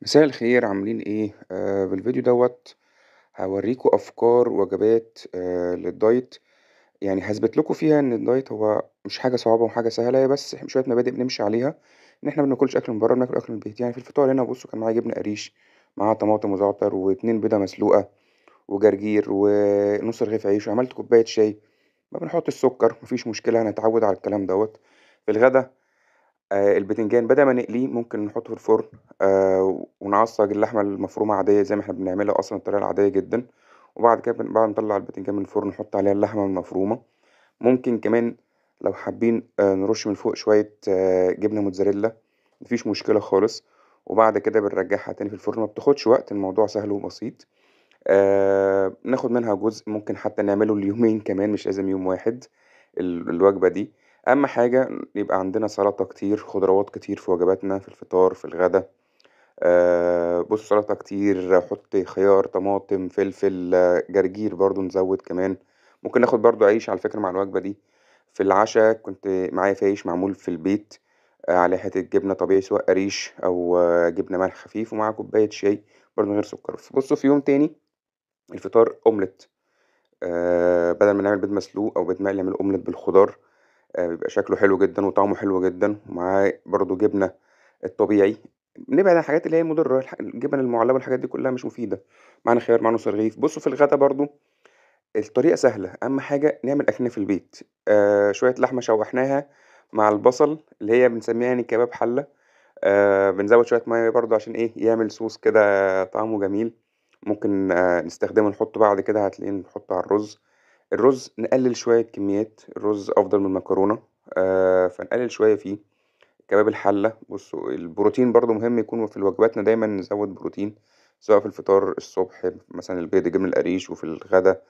مساء الخير عاملين إيه؟ بالفيديو دوّة هاورّيكم أفكار وجبات للدايت، يعني هاثبت لكم فيها إن الدايت هو مش حاجة صعبة وحاجة سهلة، هي بس شوية مبادئ بنمشي عليها، إن إحنا ما بناكلش أكل من برّه، بناكل أكل من البيت. يعني في الفطار هنا بُصّوا كان معايا جبنة قريش، معاها طماطم وزعتر و2 بيضة مسلوقة وجرجير ونُص رغيف عيش، وعملت كوباية شاي. ما بنحطش سُكّر، ما فيش مشكلة هنتعوّد على الكلام دوّة. في الغدا البتنجان بدل ما نقليه ممكن نحطه في الفرن ونعصّج اللحمة المفرومة عادية زي ما إحنا بنعملها أصلًا الطريقة العادية جدًا، وبعد كده بعد ما نطلّع البتنجان من الفرن نحط عليها اللحمة المفرومة، ممكن كمان لو حابين نرُش من فوق شوية جبنة موتزاريلا، ما فيش مشكلة خالص، وبعد كده بنرجّعها تاني في الفرن، ما بتاخدش وقت الموضوع سهل وبسيط. ناخد منها جزء ممكن حتى نعمله ليومين كمان مش لازم يوم واحد الوجبة دي. أهم حاجة يبقى عندنا سلطة كتير، خضروات كتير في وجباتنا، في الفطار، في الغدا. بُص سلطة كتير، حُط خيار، طماطم، فلفل، جرجير برضه نزوّد كمان. ممكن ناخد برضه عيش على فكرة مع الوجبة دي. في العشا كنت معايا في عيش معمول في البيت، عليه حتة جبنة طبيعي سواء قريش أو جبنة ملح خفيف ومعاه كوباية شاي برضه من غير سكر. بُصّوا في يوم تاني الفطار أومليت، بدل ما نعمل بيض مسلوق أو بيض مقلي نعمله أومليت بالخضار. بيبقى شكله حلو جدًا وطعمه حلو جدًا، ومعاه برضه جبنة الطبيعي. نبعد عن الحاجات اللي هي مضرة، الجبن المُعلبة والحاجات دي كلها مش مفيدة. معانا خيار، معانا نص رغيف. بُصّوا في الغدا برضه الطريقة سهلة، أهم حاجة نعمل أكلنا في البيت. شوية لحمة شوحناها مع البصل اللي هي بنسميها يعني كباب حلة. بنزوّد شوية مَيّة برضه عشان إيه، يعمل صوص كده طعمه جميل. ممكن نستخدمه نحطه بعد كده هتلاقيه نحطه على الرز. الرز نقلل شوية الكميات، الرز أفضل من المكرونة، فنقلل شوية فيه. كباب الحلة بُصّوا البروتين برضه مهم يكون في وجباتنا دايمًا نزوّد بروتين، سواء في الفطار الصبح مثلًا البيض، الجبنة القريش، وفي الغدا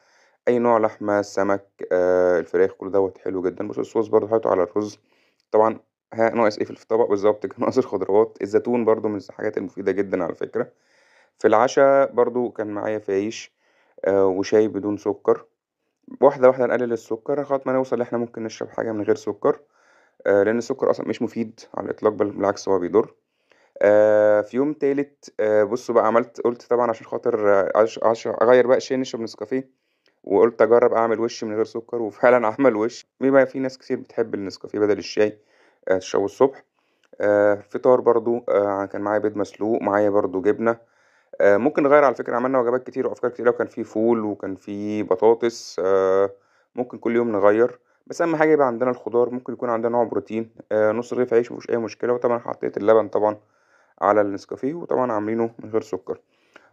أي نوع لحمة، سمك، الفراخ كل دوّة حلو جدًا. بُصّوا الصوص برضه حاطّه على الرز. طبعًا ناقص إيه في الطبق بالضبط كده ناقص الخضروات. الزيتون برضه من الحاجات المفيدة جدًا على فكرة. في العشا برضه كان معايا في عيش وشاي بدون سُكّر. واحدة، واحدة نقلل السُكّر لغاية ما نوصل إن إحنا ممكن نشرب حاجة من غير سُكّر. لإن السُكّر أصلًا مش مفيد على الإطلاق بل بالعكس هو بيضر. في يوم تالت بُصّوا بقى قُلت طبعًا عشان خاطر أغيّر بقى الشاي نشرب نسكافيه، وقُلت أجرّب أعمل وِش من غير سُكّر وفعلًا عمل وِش. بيبقى في ناس كتير بتحب النسكافيه بدل الشاي تشربه الصبح. فطار برضه كان معايا بيض مسلوق، معايا برضه جبنة. ممكن نغيّر على فكرة عملنا وجبات كتير وأفكار كتيرة وكان في فول وكان في بطاطس. ممكن كل يوم نغيّر، بس أهم حاجة يبقى عندنا الخضار، ممكن يكون عندنا نوع بروتين، نُص رغيف عيش ما فيهوش أي مشكلة، وطبعًا حطيت اللبن طبعًا على النسكافيه وطبعًا عاملينه من غير سُكّر.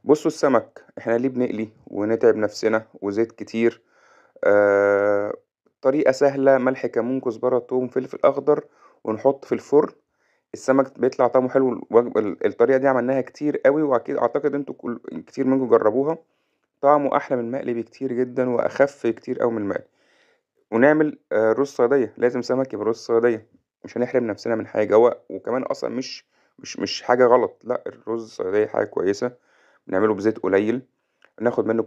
بُصّوا السمك إحنا ليه بنقلي ونتعب نفسنا وزيت كتير؟ آآ طريقة سهلة ملح، كمون، كزبرة، توم، فلفل أخضر ونحط في الفرن. السمك بيطلع طعمه حلو. الطريقة دي عملناها كتير أوي وأكيد أعتقد أنتم كتير منكم جربوها. طعمه أحلى من المقلي بكتير جدًا وأخف كتير أوي من المقلي. ونعمل رُز صيادية، لازم سمك يبقى رُز صيادية، مش هنحرم نفسنا من حاجة. وكمان أصلًا مش حاجة غلط، لأ الرُز الصيادية حاجة كويسة. بنعمله بزيت قليل، ناخد منه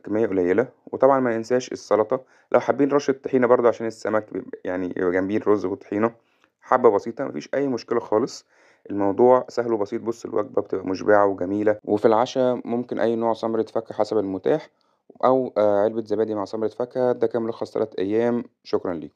كمية قليلة. وطبعًا ما ننساش السلطة، لو حابين رشة طحينة برضه عشان السمك يعني يبقى جنبيه الرز وطحينة، حبة بسيطة ما فيش أي مشكلة خالص. الموضوع سهل وبسيط. بُص الوجبة بتبقى مشبعة وجميلة. وفي العشا ممكن أي نوع سمرة فاكهة حسب المتاح، أو علبة زبادي مع سمرة فاكهة. ده كان ملخص 3 أيام. شكرًا ليكم.